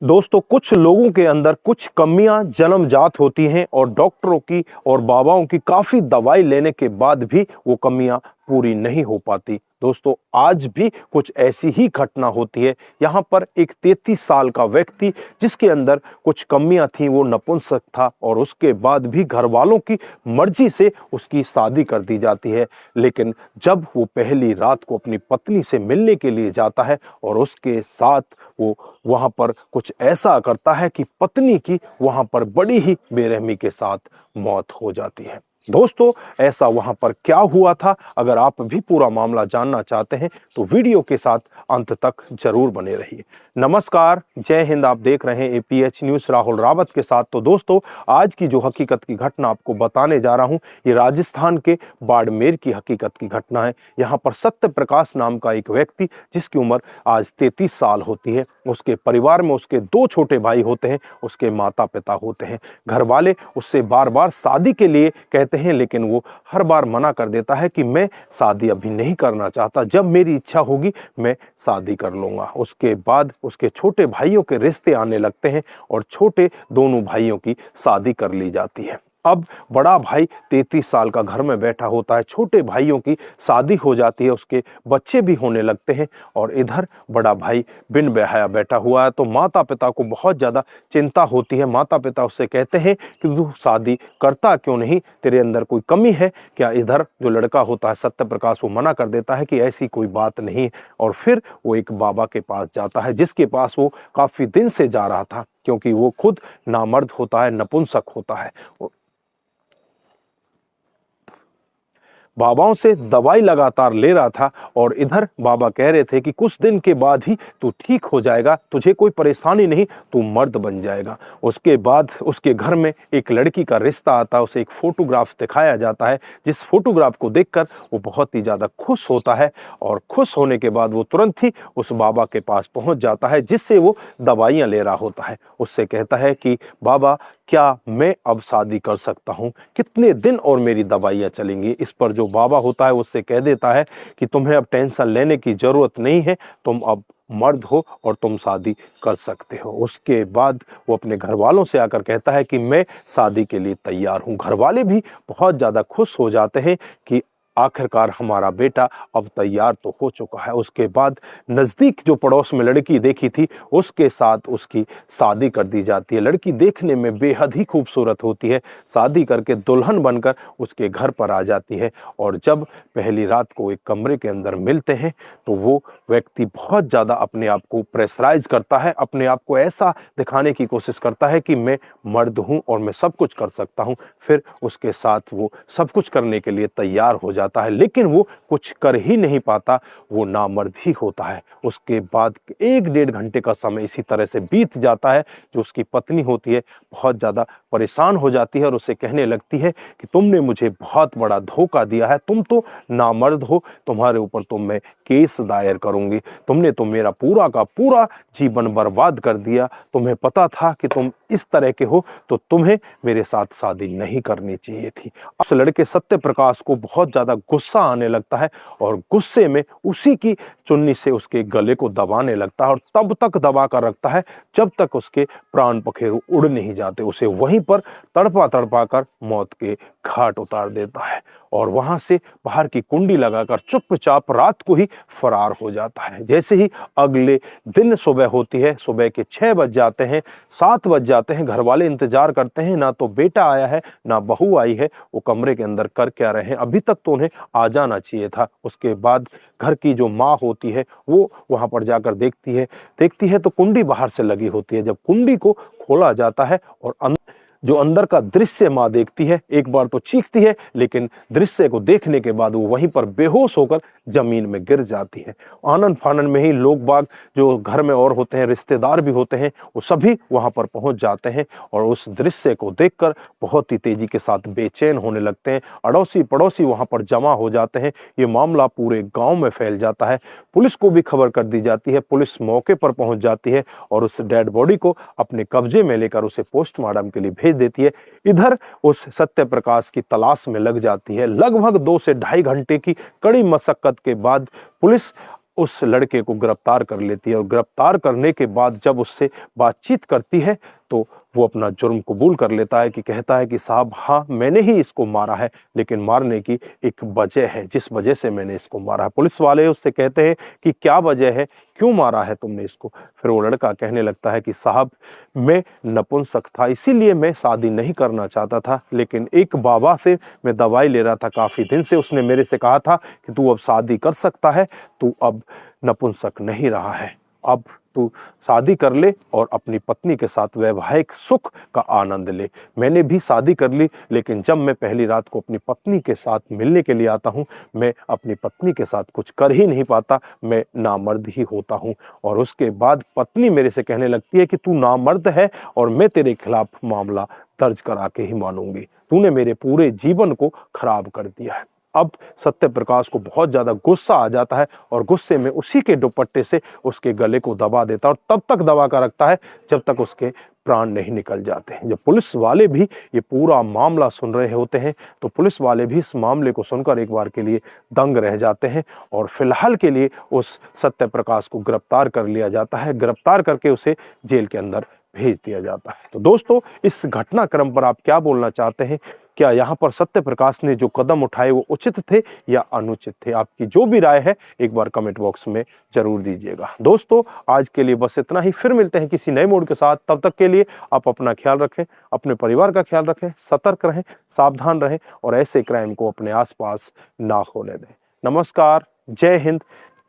दोस्तों, कुछ लोगों के अंदर कुछ कमियां जन्मजात होती हैं और डॉक्टरों की और बाबाओं की काफ़ी दवाई लेने के बाद भी वो कमियां पूरी नहीं हो पाती। दोस्तों, आज भी कुछ ऐसी ही घटना होती है। यहाँ पर एक 33 साल का व्यक्ति जिसके अंदर कुछ कमियां थीं, वो नपुंसक था और उसके बाद भी घर वालों की मर्जी से उसकी शादी कर दी जाती है। लेकिन जब वो पहली रात को अपनी पत्नी से मिलने के लिए जाता है और उसके साथ वो वहाँ पर कुछ ऐसा करता है कि पत्नी की वहाँ पर बड़ी ही बेरहमी के साथ मौत हो जाती है। दोस्तों, ऐसा वहां पर क्या हुआ था, अगर आप भी पूरा मामला जानना चाहते हैं तो वीडियो के साथ अंत तक जरूर बने रहिए। नमस्कार, जय हिंद। आप देख रहे हैं एपीएच न्यूज़ राहुल रावत के साथ। तो दोस्तों, आज की जो हकीकत की घटना आपको बताने जा रहा हूं, ये राजस्थान के बाड़मेर की हकीकत की घटना है। यहाँ पर सत्य प्रकाश नाम का एक व्यक्ति, जिसकी उम्र आज 33 साल होती है, उसके परिवार में उसके 2 छोटे भाई होते हैं, उसके माता पिता होते हैं। घर वाले उससे बार बार शादी के लिए कहते हैं, लेकिन वो हर बार मना कर देता है कि मैं शादी अभी नहीं करना चाहता, जब मेरी इच्छा होगी मैं शादी कर लूंगा। उसके बाद उसके छोटे भाइयों के रिश्ते आने लगते हैं और छोटे दोनों भाइयों की शादी कर ली जाती है। अब बड़ा भाई 33 साल का घर में बैठा होता है, छोटे भाइयों की शादी हो जाती है, उसके बच्चे भी होने लगते हैं और इधर बड़ा भाई बिन ब्याहा बैठा हुआ है। तो माता पिता को बहुत ज़्यादा चिंता होती है। माता पिता उससे कहते हैं कि तू शादी करता क्यों नहीं, तेरे अंदर कोई कमी है क्या। इधर जो लड़का होता है सत्य प्रकाश, वो मना कर देता है कि ऐसी कोई बात नहीं। और फिर वो एक बाबा के पास जाता है, जिसके पास वो काफ़ी दिन से जा रहा था, क्योंकि वो खुद नामर्द होता है, नपुंसक होता है। बाबाओं से दवाई लगातार ले रहा था और इधर बाबा कह रहे थे कि कुछ दिन के बाद ही तू ठीक हो जाएगा, तुझे कोई परेशानी नहीं, तू मर्द बन जाएगा। उसके बाद उसके घर में एक लड़की का रिश्ता आता है, उसे एक फोटोग्राफ दिखाया जाता है, जिस फोटोग्राफ को देखकर वो बहुत ही ज़्यादा खुश होता है और खुश होने के बाद वो तुरंत ही उस बाबा के पास पहुंच जाता है, जिससे वो दवाइयाँ ले रहा होता है। उससे कहता है कि बाबा, क्या मैं अब शादी कर सकता हूँ, कितने दिन और मेरी दवाइयाँ चलेंगी। इस पर जो बाबा होता है उससे कह देता है कि तुम्हें अब टेंशन लेने की ज़रूरत नहीं है, तुम अब मर्द हो और तुम शादी कर सकते हो। उसके बाद वो अपने घर वालों से आकर कहता है कि मैं शादी के लिए तैयार हूँ। घर वाले भी बहुत ज़्यादा खुश हो जाते हैं कि आखिरकार हमारा बेटा अब तैयार तो हो चुका है। उसके बाद नज़दीक जो पड़ोस में लड़की देखी थी, उसके साथ उसकी शादी कर दी जाती है। लड़की देखने में बेहद ही खूबसूरत होती है। शादी करके दुल्हन बनकर उसके घर पर आ जाती है और जब पहली रात को एक कमरे के अंदर मिलते हैं तो वो व्यक्ति बहुत ज़्यादा अपने आप को प्रेशराइज करता है, अपने आप को ऐसा दिखाने की कोशिश करता है कि मैं मर्द हूँ और मैं सब कुछ कर सकता हूँ। फिर उसके साथ वो सब कुछ करने के लिए तैयार हो जाता है, लेकिन वो कुछ कर ही नहीं पाता, वो नामर्द ही होता है। उसके बाद 1-1.5 घंटे का समय इसी तरह से बीत जाता है। जो उसकी पत्नी होती है बहुत ज़्यादा परेशान हो जाती है और उसे कहने लगती है कि तुमने मुझे बहुत बड़ा धोखा दिया है, तुम तो नामर्द हो, तुम्हारे ऊपर तो मैं केस दायर करूंगी, तुमने तो मेरा पूरा का पूरा जीवन बर्बाद कर दिया, तुम्हें पता था कि तुम इस तरह के हो तो तुम्हें मेरे साथ शादी नहीं करनी चाहिए थी। उस लड़के सत्य प्रकाश को बहुत ज़्यादा गुस्सा आने लगता है और गुस्से में उसी की चुन्नी से उसके गले को दबाने लगता है और तब तक दबा कर रखता है जब तक उसके प्राण पखेरु उड़ नहीं जाते। उसे वहीं पर तड़पा तड़पा कर मौत के घाट उतार देता है और वहां से बाहर की कुंडी लगाकर चुपचाप रात को ही फरार हो जाता है। जैसे ही अगले दिन सुबह होती है, सुबह के 6 बज जाते हैं, 7 बज जाते हैं, घर वाले इंतजार करते हैं, ना तो बेटा आया है ना बहू आई है, वो कमरे के अंदर कर क्या रहे हैं, अभी तक तो उन्हें आ जाना चाहिए था। उसके बाद घर की जो माँ होती है वो वहां पर जाकर देखती है तो कुंडी बाहर से लगी होती है। जब कुंडी को खोला जाता है और जो अंदर का दृश्य माँ देखती है, एक बार तो चीखती है, लेकिन दृश्य को देखने के बाद वो वहीं पर बेहोश होकर जमीन में गिर जाती है। आनन फानन में ही लोग बाग जो घर में और होते हैं, रिश्तेदार भी होते हैं, वो सभी वहां पर पहुंच जाते हैं और उस दृश्य को देखकर बहुत ही तेजी के साथ बेचैन होने लगते हैं। अड़ोसी पड़ोसी वहां पर जमा हो जाते हैं। ये मामला पूरे गांव में फैल जाता है। पुलिस को भी खबर कर दी जाती है। पुलिस मौके पर पहुंच जाती है और उस डेड बॉडी को अपने कब्जे में लेकर उसे पोस्टमार्टम के लिए भेज देती है। इधर उस सत्य प्रकाश की तलाश में लग जाती है। लगभग 2 से ढाई घंटे की कड़ी मशक्कत के बाद पुलिस उस लड़के को गिरफ्तार कर लेती है और गिरफ्तार करने के बाद जब उससे बातचीत करती है तो वो अपना जुर्म कबूल कर लेता है कि कहता है कि साहब हाँ मैंने ही इसको मारा है, लेकिन मारने की एक वजह है जिस वजह से मैंने इसको मारा है। पुलिस वाले उससे कहते हैं कि क्या वजह है, क्यों मारा है तुमने इसको? फिर वो लड़का कहने लगता है कि साहब मैं नपुंसक था इसीलिए मैं शादी नहीं करना चाहता था, लेकिन एक बाबा से मैं दवाई ले रहा था काफ़ी दिन से, उसने मेरे से कहा था कि तू अब शादी कर सकता है, तू अब नपुंसक नहीं रहा है, अब तू शादी कर ले और अपनी पत्नी के साथ वैवाहिक सुख का आनंद ले। मैंने भी शादी कर ली, लेकिन जब मैं पहली रात को अपनी पत्नी के साथ मिलने के लिए आता हूँ, मैं अपनी पत्नी के साथ कुछ कर ही नहीं पाता, मैं नामर्द ही होता हूँ। और उसके बाद पत्नी मेरे से कहने लगती है कि तू नामर्द है और मैं तेरे खिलाफ मामला दर्ज करा के ही मानूंगी, तूने मेरे पूरे जीवन को खराब कर दिया है। अब सत्य प्रकाश को बहुत ज़्यादा गुस्सा आ जाता है और गुस्से में उसी के दुपट्टे से उसके गले को दबा देता है और तब तक दबा कर रखता है जब तक उसके प्राण नहीं निकल जाते। जब पुलिस वाले भी ये पूरा मामला सुन रहे होते हैं तो पुलिस वाले भी इस मामले को सुनकर एक बार के लिए दंग रह जाते हैं और फिलहाल के लिए उस सत्य प्रकाश को गिरफ्तार कर लिया जाता है। गिरफ्तार करके उसे जेल के अंदर भेज दिया जाता है। तो दोस्तों, इस घटनाक्रम पर आप क्या बोलना चाहते हैं? क्या यहाँ पर सत्य प्रकाश ने जो कदम उठाए वो उचित थे या अनुचित थे? आपकी जो भी राय है एक बार कमेंट बॉक्स में जरूर दीजिएगा। दोस्तों, आज के लिए बस इतना ही, फिर मिलते हैं किसी नए मोड के साथ। तब तक के लिए आप अपना ख्याल रखें, अपने परिवार का ख्याल रखें, सतर्क रहें, सावधान रहें और ऐसे क्राइम को अपने आसपास ना होने दें। नमस्कार, जय हिंद,